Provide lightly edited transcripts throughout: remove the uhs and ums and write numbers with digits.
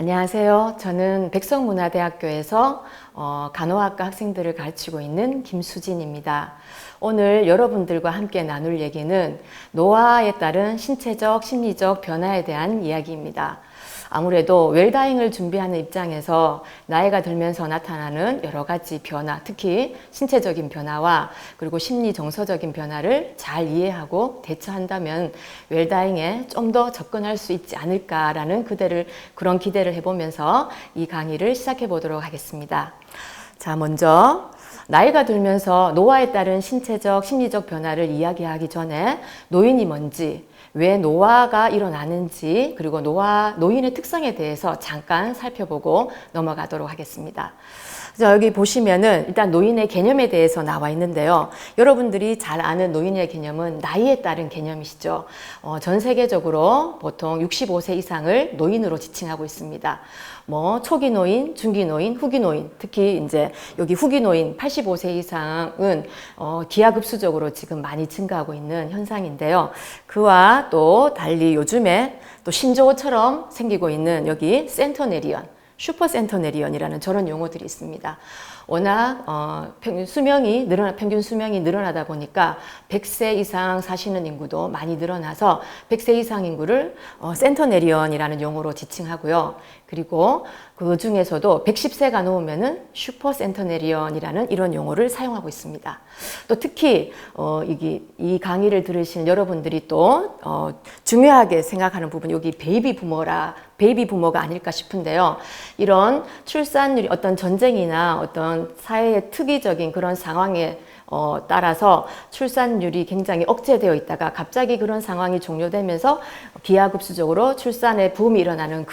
안녕하세요. 저는 백석문화대학교에서 간호학과 학생들을 가르치고 있는 김수진입니다. 오늘 여러분들과 함께 나눌 얘기는 노화에 따른 신체적, 심리적 변화에 대한 이야기입니다. 아무래도 웰다잉을 준비하는 입장에서 나이가 들면서 나타나는 여러 가지 변화, 특히 신체적인 변화와 그리고 심리 정서적인 변화를 잘 이해하고 대처한다면 웰다잉에 좀 더 접근할 수 있지 않을까라는 그런 기대를 해보면서 이 강의를 시작해 보도록 하겠습니다. 자, 먼저 나이가 들면서 노화에 따른 신체적, 심리적 변화를 이야기하기 전에 노인이 뭔지, 왜 노화가 일어나는지, 그리고 노인의 특성에 대해서 잠깐 살펴보고 넘어가도록 하겠습니다. 자, 여기 보시면은 일단 노인의 개념에 대해서 나와 있는데요. 여러분들이 잘 아는 노인의 개념은 나이에 따른 개념이시죠. 전 세계적으로 보통 65세 이상을 노인으로 지칭하고 있습니다. 초기 노인, 중기 노인, 후기 노인, 특히 이제 여기 후기 노인 85세 이상은 기하급수적으로 지금 많이 증가하고 있는 현상인데요. 그와 또 달리 요즘에 또 신조어처럼 생기고 있는 여기 센터네리언, 슈퍼센터네리언이라는 저런 용어들이 있습니다. 워낙 평균 수명이 늘어나다 보니까 100세 이상 사시는 인구도 많이 늘어나서 100세 이상 인구를 센터네리언이라는 용어로 지칭하고요. 그리고 그 중에서도 110세가 넘으면은 슈퍼센터네리언이라는 이런 용어를 사용하고 있습니다. 또 특히 이 강의를 들으신 여러분들이 또 중요하게 생각하는 부분, 여기 베이비 부머가 아닐까 싶은데요. 이런 출산율이 어떤 전쟁이나 어떤 사회의 특이적인 그런 상황에 따라서 출산율이 굉장히 억제되어 있다가 갑자기 그런 상황이 종료되면서 기하급수적으로 출산의 붐이 일어나는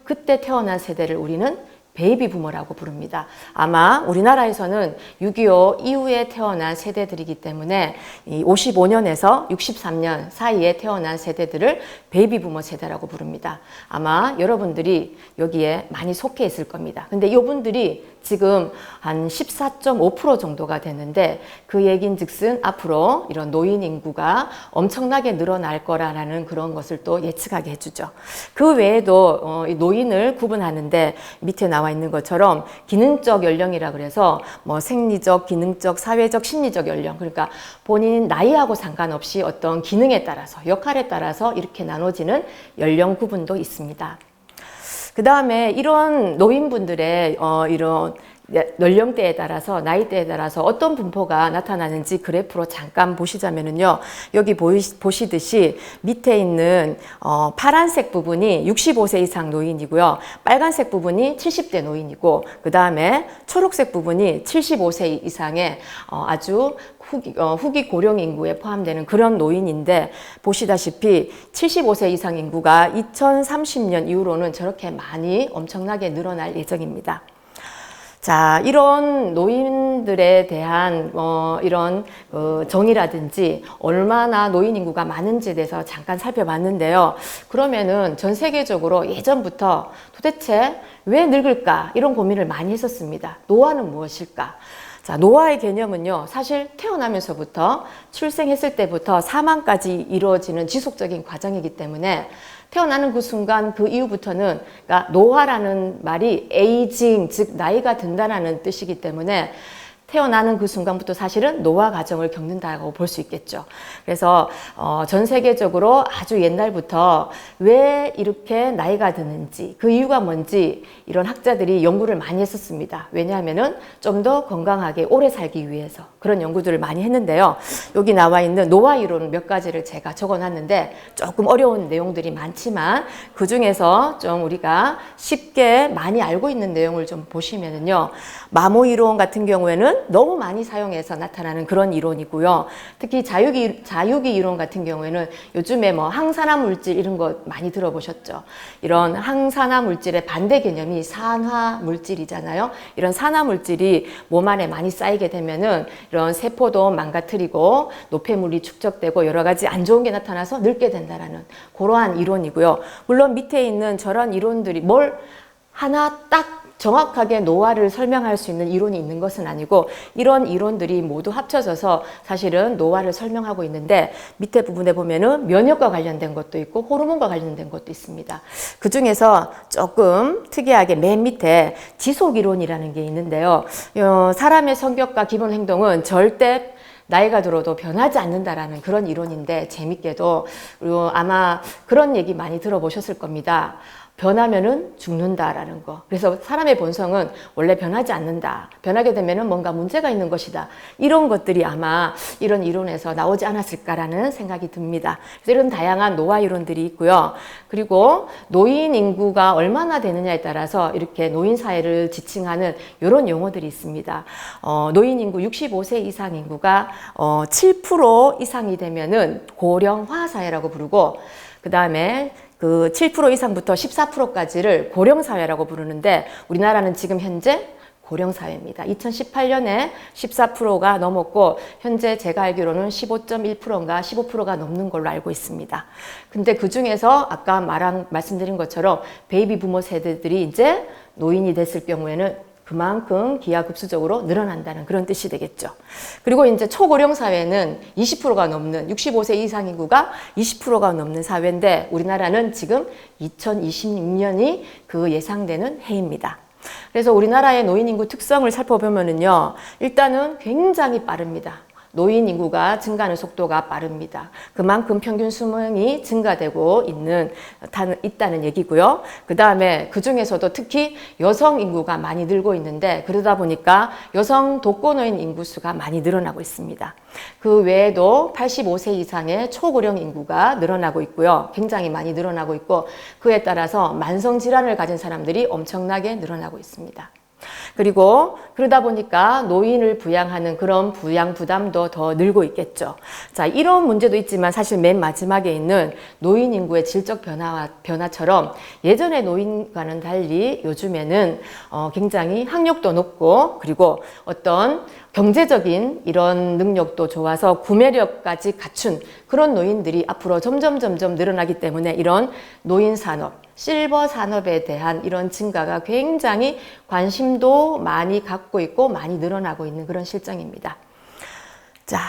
그때 태어난 세대를 우리는 베이비 부머라고 부릅니다. 아마 우리나라에서는 6.25 이후에 태어난 세대들이기 때문에 55년에서 63년 사이에 태어난 세대들을 베이비 부머 세대라고 부릅니다. 아마 여러분들이 여기에 많이 속해 있을 겁니다. 근데 이분들이 지금 한 14.5% 정도가 되는데 그 얘긴즉슨 앞으로 이런 노인 인구가 엄청나게 늘어날 거라는 그런 것을 또 예측하게 해주죠. 그 외에도 노인을 구분하는데 밑에 나와 있는 것처럼 기능적 연령이라 그래서 생리적, 기능적, 사회적, 심리적 연령, 그러니까 본인 나이하고 상관없이 어떤 기능에 따라서, 역할에 따라서 이렇게 나눠지는 연령 구분도 있습니다. 그 다음에 이런 노인분들의 이런 연령대에 따라서, 나이대에 따라서 어떤 분포가 나타나는지 그래프로 잠깐 보시자면요. 여기 보시듯이 밑에 있는 파란색 부분이 65세 이상 노인이고요. 빨간색 부분이 70대 노인이고, 그 다음에 초록색 부분이 75세 이상의 아주 후기 고령 인구에 포함되는 그런 노인인데, 보시다시피 75세 이상 인구가 2030년 이후로는 저렇게 많이 엄청나게 늘어날 예정입니다. 자, 이런 노인들에 대한 이런 정의라든지 얼마나 노인 인구가 많은지에 대해서 잠깐 살펴봤는데요. 그러면은 전 세계적으로 예전부터 도대체 왜 늙을까? 이런 고민을 많이 했었습니다. 노화는 무엇일까? 자, 노화의 개념은요, 사실 태어나면서부터 출생했을 때부터 사망까지 이루어지는 지속적인 과정이기 때문에 태어나는 그 순간 그 이후부터는, 그러니까 노화라는 말이 에이징, 즉 나이가 든다라는 뜻이기 때문에 태어나는 그 순간부터 사실은 노화 과정을 겪는다고 볼 수 있겠죠. 그래서 전 세계적으로 아주 옛날부터 왜 이렇게 나이가 드는지, 그 이유가 뭔지 이런 학자들이 연구를 많이 했었습니다. 왜냐하면은 좀 더 건강하게 오래 살기 위해서 그런 연구들을 많이 했는데요. 여기 나와 있는 노화 이론 몇 가지를 제가 적어놨는데 조금 어려운 내용들이 많지만 그 중에서 좀 우리가 쉽게 많이 알고 있는 내용을 좀 보시면은요. 마모 이론 같은 경우에는 너무 많이 사용해서 나타나는 그런 이론이고요. 특히 자유기 이론 같은 경우에는 요즘에 항산화 물질 이런 거 많이 들어보셨죠? 이런 항산화 물질의 반대 개념이 산화 물질이잖아요. 이런 산화 물질이 몸 안에 많이 쌓이게 되면은 이런 세포도 망가뜨리고 노폐물이 축적되고 여러 가지 안 좋은 게 나타나서 늙게 된다라는 그러한 이론이고요. 물론 밑에 있는 저런 이론들이 뭘 하나 딱 정확하게 노화를 설명할 수 있는 이론이 있는 것은 아니고 이런 이론들이 모두 합쳐져서 사실은 노화를 설명하고 있는데 밑에 부분에 보면은 면역과 관련된 것도 있고 호르몬과 관련된 것도 있습니다. 그 중에서 조금 특이하게 맨 밑에 지속 이론이라는 게 있는데요. 사람의 성격과 기본 행동은 절대 나이가 들어도 변하지 않는다라는 그런 이론인데 재밌게도 아마 그런 얘기 많이 들어보셨을 겁니다. 변하면은 죽는다라는 거. 그래서 사람의 본성은 원래 변하지 않는다. 변하게 되면은 뭔가 문제가 있는 것이다. 이런 것들이 아마 이런 이론에서 나오지 않았을까라는 생각이 듭니다. 그래서 이런 다양한 노화 이론들이 있고요. 그리고 노인 인구가 얼마나 되느냐에 따라서 이렇게 노인 사회를 지칭하는 이런 용어들이 있습니다. 노인 인구 65세 이상 인구가 7% 이상이 되면은 고령화 사회라고 부르고 그 다음에 그 7% 이상부터 14%까지를 고령사회라고 부르는데 우리나라는 지금 현재 고령사회입니다. 2018년에 14%가 넘었고 현재 제가 알기로는 15.1%인가 15%가 넘는 걸로 알고 있습니다. 근데 그 중에서 아까 말씀드린 것처럼 베이비 부모 세대들이 이제 노인이 됐을 경우에는 그만큼 기하급수적으로 늘어난다는 그런 뜻이 되겠죠. 그리고 이제 초고령 사회는 20%가 넘는 65세 이상 인구가 20%가 넘는 사회인데 우리나라는 지금 2026년이 그 예상되는 해입니다. 그래서 우리나라의 노인 인구 특성을 살펴보면은요, 일단은 굉장히 빠릅니다. 노인 인구가 증가하는 속도가 빠릅니다. 그만큼 평균 수명이 증가되고 있다는 얘기고요. 그 다음에 그 중에서도 특히 여성 인구가 많이 늘고 있는데 그러다 보니까 여성 독거노인 인구 수가 많이 늘어나고 있습니다. 그 외에도 85세 이상의 초고령 인구가 늘어나고 있고요. 굉장히 많이 늘어나고 있고 그에 따라서 만성질환을 가진 사람들이 엄청나게 늘어나고 있습니다. 그리고 그러다 보니까 노인을 부양하는 그런 부양 부담도 더 늘고 있겠죠. 자, 이런 문제도 있지만 사실 맨 마지막에 있는 노인 인구의 질적 변화처럼 예전의 노인과는 달리 요즘에는 굉장히 학력도 높고 그리고 어떤 경제적인 이런 능력도 좋아서 구매력까지 갖춘 그런 노인들이 앞으로 점점 늘어나기 때문에 이런 노인 산업, 실버 산업에 대한 이런 증가가 굉장히 관심도 많이 갖고 있고 많이 늘어나고 있는 그런 실정입니다. 자,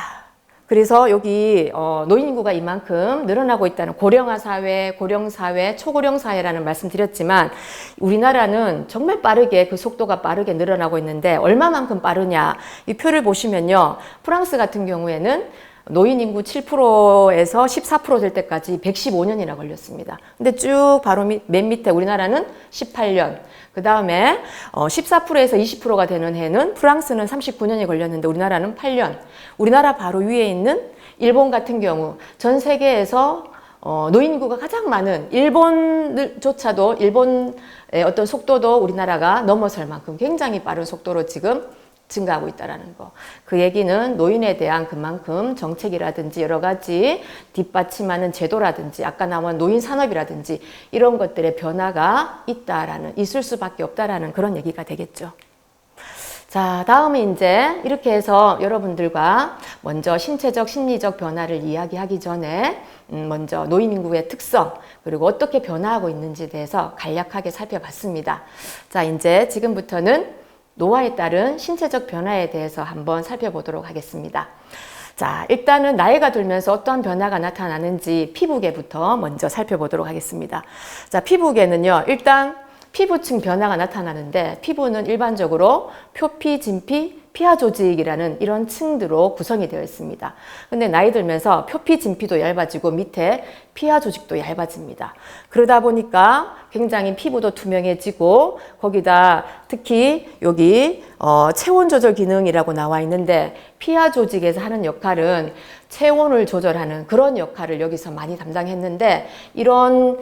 그래서 여기 노인 인구가 이만큼 늘어나고 있다는 고령화 사회, 고령사회, 초고령사회라는 말씀드렸지만 우리나라는 정말 빠르게 그 속도가 빠르게 늘어나고 있는데 얼마만큼 빠르냐 이 표를 보시면요. 프랑스 같은 경우에는 노인 인구 7%에서 14% 될 때까지 115년이나 걸렸습니다. 근데 쭉 바로 맨 밑에 우리나라는 18년, 그 다음에 14%에서 20%가 되는 해는 프랑스는 39년이 걸렸는데 우리나라는 8년. 우리나라 바로 위에 있는 일본 같은 경우 전 세계에서 노인 인구가 가장 많은 일본조차도 일본의 어떤 속도도 우리나라가 넘어설 만큼 굉장히 빠른 속도로 지금 증가하고 있다는 거. 그 얘기는 노인에 대한 그만큼 정책이라든지 여러 가지 뒷받침하는 제도라든지 아까 나온 노인 산업이라든지 이런 것들의 변화가 있을 수밖에 없다라는 그런 얘기가 되겠죠. 자, 다음에 이제 이렇게 해서 여러분들과 먼저 신체적, 심리적 변화를 이야기하기 전에 먼저 노인 인구의 특성 그리고 어떻게 변화하고 있는지에 대해서 간략하게 살펴봤습니다. 자, 이제 지금부터는 노화에 따른 신체적 변화에 대해서 한번 살펴보도록 하겠습니다. 자, 일단은 나이가 들면서 어떤 변화가 나타나는지 피부계부터 먼저 살펴보도록 하겠습니다. 자, 피부계는요, 일단 피부층 변화가 나타나는데 피부는 일반적으로 표피, 진피, 피하 조직이라는 이런 층들로 구성이 되어 있습니다. 근데 나이 들면서 표피, 진피도 얇아지고 밑에 피하 조직도 얇아집니다. 그러다 보니까 굉장히 피부도 투명해지고 거기다 특히 여기 체온 조절 기능이라고 나와 있는데 피하 조직에서 하는 역할은 체온을 조절하는 그런 역할을 여기서 많이 담당했는데 이런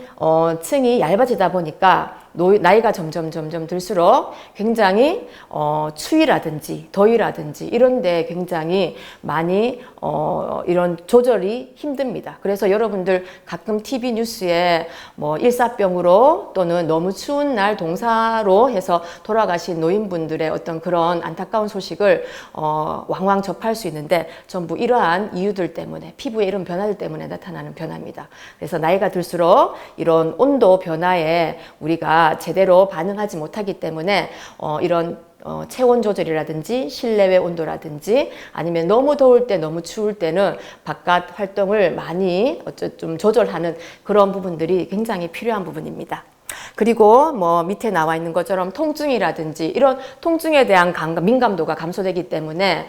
층이 얇아지다 보니까 나이가 점점 들수록 굉장히 추위라든지 더위라든지 이런 데 굉장히 많이 이런 조절이 힘듭니다. 그래서 여러분들 가끔 TV 뉴스에 뭐 일사병으로 또는 너무 추운 날 동사로 해서 돌아가신 노인분들의 어떤 그런 안타까운 소식을 왕왕 접할 수 있는데 전부 이러한 이유들 때문에 피부의 이런 변화들 때문에 나타나는 변화입니다. 그래서 나이가 들수록 이런 온도 변화에 우리가 제대로 반응하지 못하기 때문에 이런 체온 조절이라든지 실내외 온도라든지 아니면 너무 더울 때 너무 추울 때는 바깥 활동을 많이 좀 조절하는 그런 부분들이 굉장히 필요한 부분입니다. 그리고 뭐 밑에 나와 있는 것처럼 통증이라든지 이런 통증에 대한 민감도가 감소되기 때문에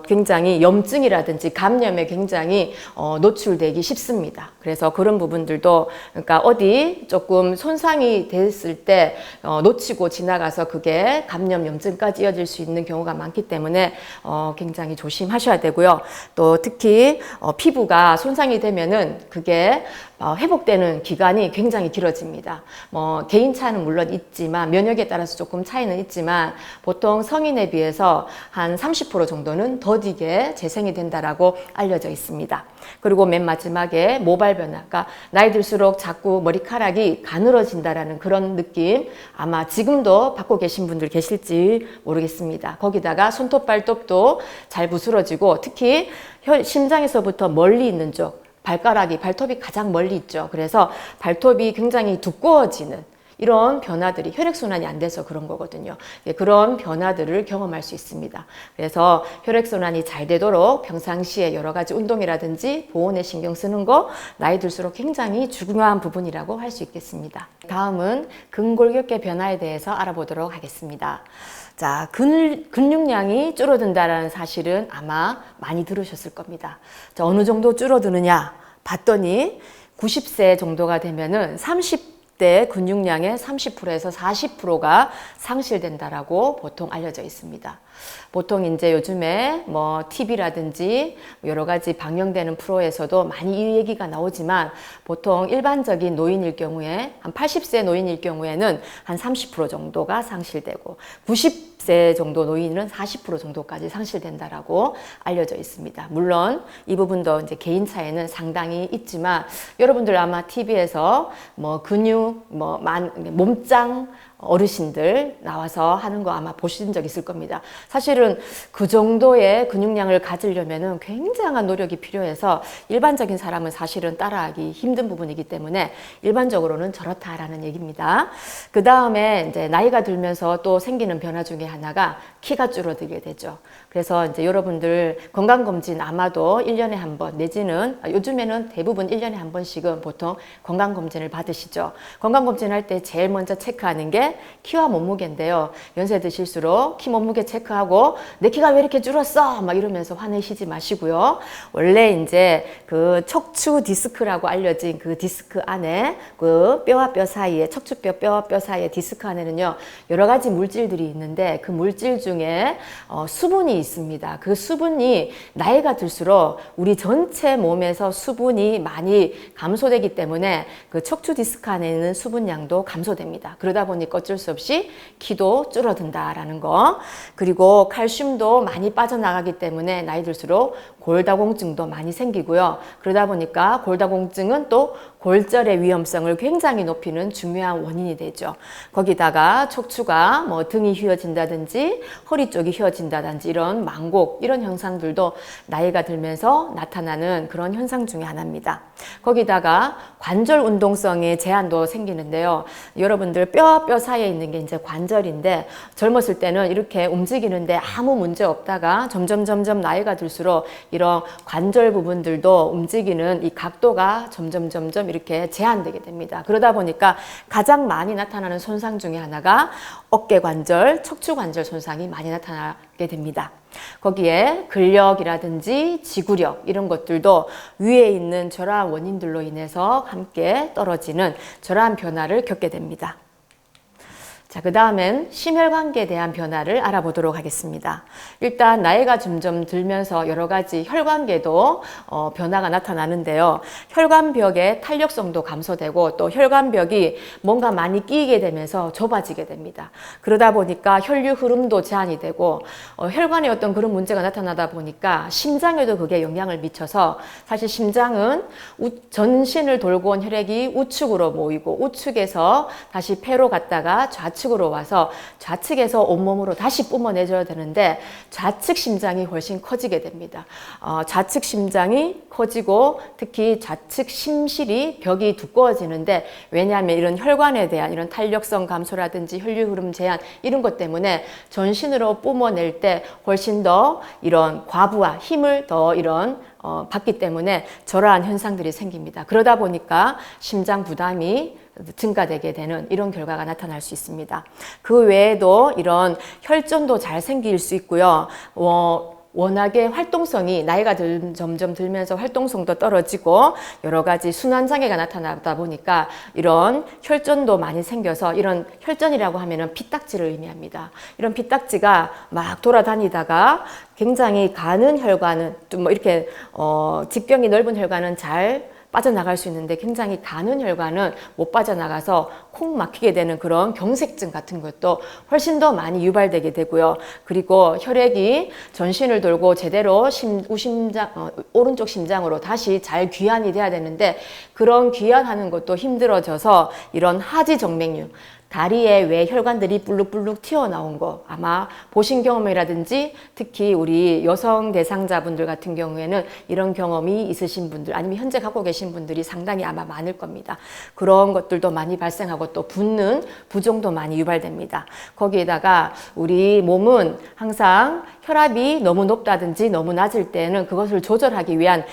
굉장히 염증이라든지 감염에 굉장히 노출되기 쉽습니다. 그래서 그런 부분들도 그러니까 어디 조금 손상이 됐을 때 놓치고 지나가서 그게 감염 염증까지 이어질 수 있는 경우가 많기 때문에 굉장히 조심하셔야 되고요. 또 특히 피부가 손상이 되면은 그게 회복되는 기간이 굉장히 길어집니다. 뭐 개인차는 물론 있지만 면역에 따라서 조금 차이는 있지만 보통 성인에 비해서 한 30% 정도는 더디게 재생이 된다라고 알려져 있습니다. 그리고 맨 마지막에 모발 변화, 그러니까 나이 들수록 자꾸 머리카락이 가늘어진다라는 그런 느낌 아마 지금도 받고 계신 분들 계실지 모르겠습니다. 거기다가 손톱 발톱도 잘 부스러지고 특히 심장에서부터 멀리 있는 쪽 발톱이 가장 멀리 있죠. 그래서 발톱이 굉장히 두꺼워지는 이런 변화들이 혈액순환이 안 돼서 그런 거거든요. 그런 변화들을 경험할 수 있습니다. 그래서 혈액순환이 잘 되도록 평상시에 여러 가지 운동이라든지 보온에 신경 쓰는 거 나이 들수록 굉장히 중요한 부분이라고 할 수 있겠습니다. 다음은 근골격계 변화에 대해서 알아보도록 하겠습니다. 자, 근육량이 줄어든다는 사실은 아마 많이 들으셨을 겁니다. 자, 어느 정도 줄어드느냐 봤더니 90세 정도가 되면은 30대 근육량의 30%에서 40%가 상실된다라고 보통 알려져 있습니다. 보통 이제 요즘에 뭐 TV라든지 여러 가지 방영되는 프로에서도 많이 이 얘기가 나오지만 보통 일반적인 노인일 경우에 한 80세 노인일 경우에는 한 30% 정도가 상실되고 90세 정도 노인은 40% 정도까지 상실된다라고 알려져 있습니다. 물론 이 부분도 이제 개인 차이는 상당히 있지만 여러분들 아마 TV에서 뭐 근육, 몸짱 어르신들 나와서 하는 거 아마 보신 적 있을 겁니다. 사실은 그 정도의 근육량을 가지려면은 굉장한 노력이 필요해서 일반적인 사람은 사실은 따라하기 힘든 부분이기 때문에 일반적으로는 저렇다라는 얘기입니다. 그 다음에 이제 나이가 들면서 또 생기는 변화 중에 하나가 키가 줄어들게 되죠. 그래서 이제 여러분들 건강검진 아마도 1년에 한 번 내지는 요즘에는 대부분 1년에 한 번씩은 보통 건강검진을 받으시죠. 건강검진 할 때 제일 먼저 체크하는 게 키와 몸무게인데요. 연세 드실수록 키 몸무게 체크하고 내 키가 왜 이렇게 줄었어? 막 이러면서 화내시지 마시고요. 원래 이제 그 척추 디스크라고 알려진 그 디스크 안에 그 뼈와 뼈 사이에 척추뼈와 뼈 사이에 디스크 안에는요. 여러 가지 물질들이 있는데 그 물질 중에 수분이 있습니다. 그 수분이 나이가 들수록 우리 전체 몸에서 수분이 많이 감소되기 때문에 그 척추 디스크 안에 있는 수분량도 감소됩니다. 그러다 보니까 어쩔 수 없이 키도 줄어든다라는 거. 그리고 칼슘도 많이 빠져나가기 때문에 나이 들수록 골다공증도 많이 생기고요. 그러다 보니까 골다공증은 또 골절의 위험성을 굉장히 높이는 중요한 원인이 되죠. 거기다가 척추가 뭐 등이 휘어진다든지 허리 쪽이 휘어진다든지 이런 만곡 이런 현상들도 나이가 들면서 나타나는 그런 현상 중에 하나입니다. 거기다가 관절 운동성의 제한도 생기는데요. 여러분들 뼈와 뼈 사이에 있는 게 이제 관절인데 젊었을 때는 이렇게 움직이는데 아무 문제 없다가 점점 나이가 들수록 이런 관절 부분들도 움직이는 이 각도가 점점 이렇게 제한되게 됩니다. 그러다 보니까 가장 많이 나타나는 손상 중에 하나가 어깨 관절, 척추 관절 손상이 많이 나타나게 됩니다. 거기에 근력이라든지 지구력 이런 것들도 위에 있는 저러한 원인들로 인해서 함께 떨어지는 저러한 변화를 겪게 됩니다. 자, 그 다음엔 심혈관계에 대한 변화를 알아보도록 하겠습니다. 일단 나이가 점점 들면서 여러 가지 혈관계도 변화가 나타나는데요. 혈관벽의 탄력성도 감소되고 또 혈관벽이 뭔가 많이 끼이게 되면서 좁아지게 됩니다. 그러다 보니까 혈류 흐름도 제한이 되고 혈관에 어떤 그런 문제가 나타나다 보니까 심장에도 그게 영향을 미쳐서 사실 심장은 전신을 돌고 온 혈액이 우측으로 모이고 우측에서 다시 폐로 갔다가 좌측 좌측으로 와서 좌측에서 온몸으로 다시 뿜어내줘야 되는데 좌측 심장이 훨씬 커지게 됩니다. 좌측 심장이 커지고 특히 좌측 심실이 벽이 두꺼워지는데 왜냐하면 이런 혈관에 대한 이런 탄력성 감소라든지 혈류 흐름 제한 이런 것 때문에 전신으로 뿜어낼 때 훨씬 더 이런 과부하 힘을 더 이런 받기 때문에 저러한 현상들이 생깁니다. 그러다 보니까 심장 부담이 증가되게 되는 이런 결과가 나타날 수 있습니다. 그 외에도 이런 혈전도 잘 생길 수 있고요. 워낙에 활동성이 나이가 점점 들면서 활동성도 떨어지고 여러 가지 순환장애가 나타나다 보니까 이런 혈전도 많이 생겨서 이런 혈전이라고 하면은 피딱지를 의미합니다. 이런 피딱지가 막 돌아다니다가 굉장히 가는 혈관은 좀 뭐 이렇게 직경이 넓은 혈관은 잘 빠져나갈 수 있는데 굉장히 가는 혈관은 못 빠져나가서 콩 막히게 되는 그런 경색증 같은 것도 훨씬 더 많이 유발되게 되고요. 그리고 혈액이 전신을 돌고 제대로 오른쪽 심장으로 다시 잘 귀환이 돼야 되는데 그런 귀환하는 것도 힘들어져서 이런 하지정맥류 다리에 왜 혈관들이 불룩불룩 튀어나온 거 아마 보신 경험이라든지 특히 우리 여성 대상자분들 같은 경우에는 이런 경험이 있으신 분들 아니면 현재 갖고 계신 분들이 상당히 아마 많을 겁니다. 그런 것들도 많이 발생하고 또 붓는 부종도 많이 유발됩니다. 거기에다가 우리 몸은 항상 혈압이 너무 높다든지 너무 낮을 때는 그것을 조절하기 위한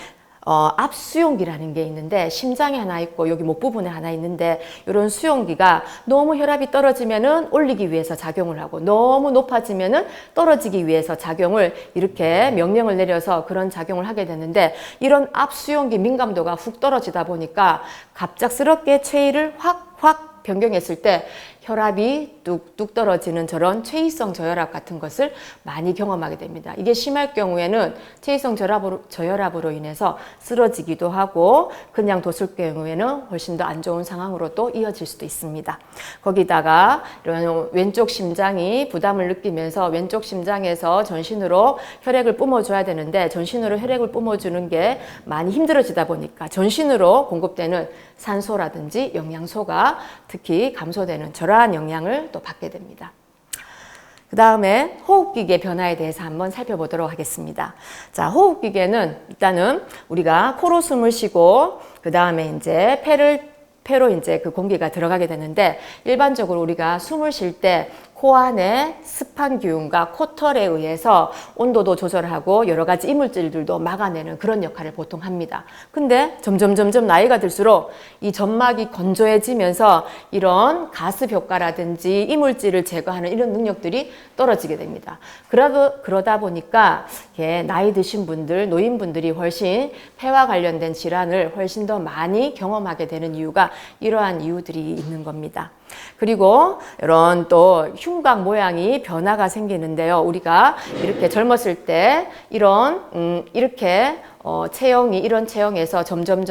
압수용기라는 게 있는데 심장에 하나 있고 여기 목 부분에 하나 있는데 이런 수용기가 너무 혈압이 떨어지면은 올리기 위해서 작용을 하고 너무 높아지면은 떨어지기 위해서 작용을 이렇게 명령을 내려서 그런 작용을 하게 되는데 이런 압수용기 민감도가 훅 떨어지다 보니까 갑작스럽게 체위를 확 변경했을 때 혈압이 뚝뚝 떨어지는 저런 체위성 저혈압 같은 것을 많이 경험하게 됩니다. 이게 심할 경우에는 체위성 저혈압으로 인해서 쓰러지기도 하고 그냥 뒀을 경우에는 훨씬 더 안 좋은 상황으로 또 이어질 수도 있습니다. 거기다가 이런 왼쪽 심장이 부담을 느끼면서 왼쪽 심장에서 전신으로 혈액을 뿜어줘야 되는데 전신으로 혈액을 뿜어주는 게 많이 힘들어지다 보니까 전신으로 공급되는 산소라든지 영양소가 특히 감소되는 저러한 영향을 또 받게 됩니다. 그 다음에 호흡기계 변화에 대해서 한번 살펴보도록 하겠습니다. 자, 호흡기계는 일단은 우리가 코로 숨을 쉬고 그 다음에 이제 폐로 이제 그 공기가 들어가게 되는데 일반적으로 우리가 숨을 쉴 때 코 안에 습한 기운과 코털에 의해서 온도도 조절하고 여러 가지 이물질들도 막아내는 그런 역할을 보통 합니다. 근데 점점 나이가 들수록 이 점막이 건조해지면서 이런 가습 효과라든지 이물질을 제거하는 이런 능력들이 떨어지게 됩니다. 그러다 보니까 나이 드신 분들, 노인분들이 훨씬 폐와 관련된 질환을 훨씬 더 많이 경험하게 되는 이유가 이러한 이유들이 있는 겁니다. 그리고 이런 또 흉곽 모양이 변화가 생기는데요. 우리가 이렇게 젊었을 때 이런 이렇게 체형이 이런 체형에서 점점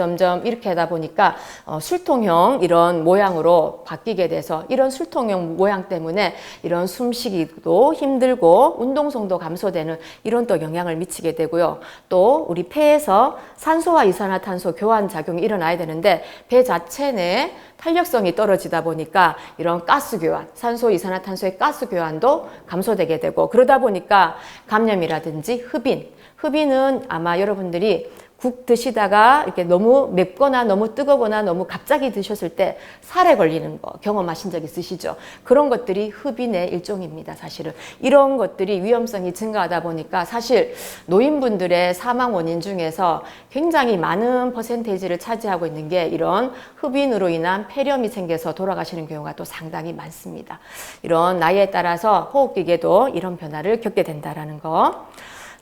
이렇게 하다 보니까 술통형 이런 모양으로 바뀌게 돼서 이런 술통형 모양 때문에 이런 숨쉬기도 힘들고 운동성도 감소되는 이런 또 영향을 미치게 되고요. 또 우리 폐에서 산소와 이산화탄소 교환 작용이 일어나야 되는데 폐 자체 내 탄력성이 떨어지다 보니까 이런 가스 교환, 산소, 이산화탄소의 가스 교환도 감소되게 되고 그러다 보니까 감염이라든지 흡인은 아마 여러분들이 국 드시다가 이렇게 너무 맵거나 너무 뜨거거나 너무 갑자기 드셨을 때 살에 걸리는 거 경험하신 적 있으시죠? 그런 것들이 흡인의 일종입니다. 사실은 이런 것들이 위험성이 증가하다 보니까 사실 노인분들의 사망 원인 중에서 굉장히 많은 퍼센테이지를 차지하고 있는 게 이런 흡인으로 인한 폐렴이 생겨서 돌아가시는 경우가 또 상당히 많습니다. 이런 나이에 따라서 호흡기계도 이런 변화를 겪게 된다라는 거.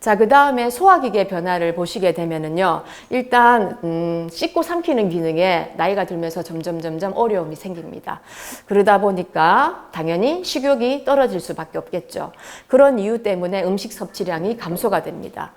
자, 그 다음에 소화기계 변화를 보시게 되면은요, 일단, 씻고 삼키는 기능에 나이가 들면서 점점 어려움이 생깁니다. 그러다 보니까 당연히 식욕이 떨어질 수밖에 없겠죠. 그런 이유 때문에 음식 섭취량이 감소가 됩니다.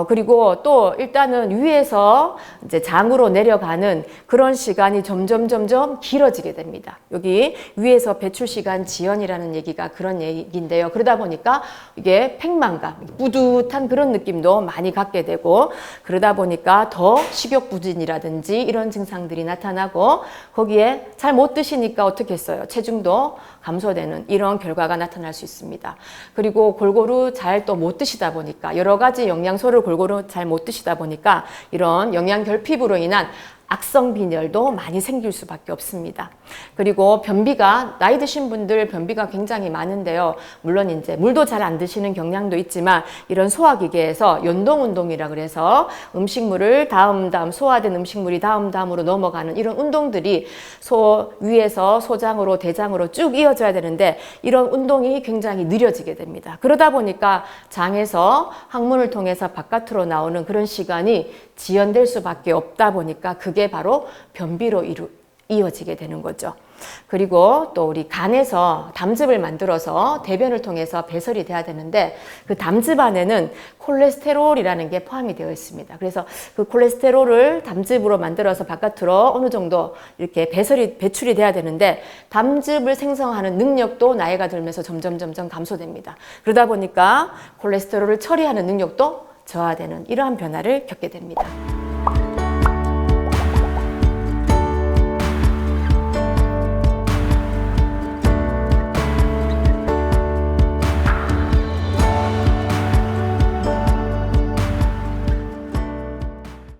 그리고 또 일단은 위에서 이제 장으로 내려가는 그런 시간이 점점 길어지게 됩니다. 여기 위에서 배출 시간 지연이라는 얘기가 그런 얘기인데요. 그러다 보니까 이게 팽만감, 뿌듯 못한 그런 느낌도 많이 갖게 되고, 그러다 보니까 더 식욕부진이라든지 이런 증상들이 나타나고, 거기에 잘 못 드시니까 어떻게 했어요? 체중도 감소되는 이런 결과가 나타날 수 있습니다. 그리고 골고루 잘 또 못 드시다 보니까, 여러 가지 영양소를 골고루 잘 못 드시다 보니까 이런 영양 결핍으로 인한 악성 빈혈도 많이 생길 수밖에 없습니다. 그리고 변비가, 나이 드신 분들 변비가 굉장히 많은데요. 물론 이제 물도 잘 안 드시는 경향도 있지만, 이런 소화기계에서 연동운동이라 그래서 음식물을 다음 소화된 음식물이 다음으로 넘어가는 이런 운동들이 위에서 소장으로 대장으로 쭉 이어져야 되는데, 이런 운동이 굉장히 느려지게 됩니다. 그러다 보니까 장에서 항문을 통해서 바깥으로 나오는 그런 시간이 지연될 수밖에 없다 보니까 그게 바로 변비로 이어지게 되는 거죠. 그리고 또 우리 간에서 담즙을 만들어서 대변을 통해서 배설이 돼야 되는데, 그 담즙 안에는 콜레스테롤이라는 게 포함이 되어 있습니다. 그래서 그 콜레스테롤을 담즙으로 만들어서 바깥으로 어느 정도 이렇게 배출이 돼야 되는데, 담즙을 생성하는 능력도 나이가 들면서 점점 감소됩니다. 그러다 보니까 콜레스테롤을 처리하는 능력도 저하되는 이러한 변화를 겪게 됩니다.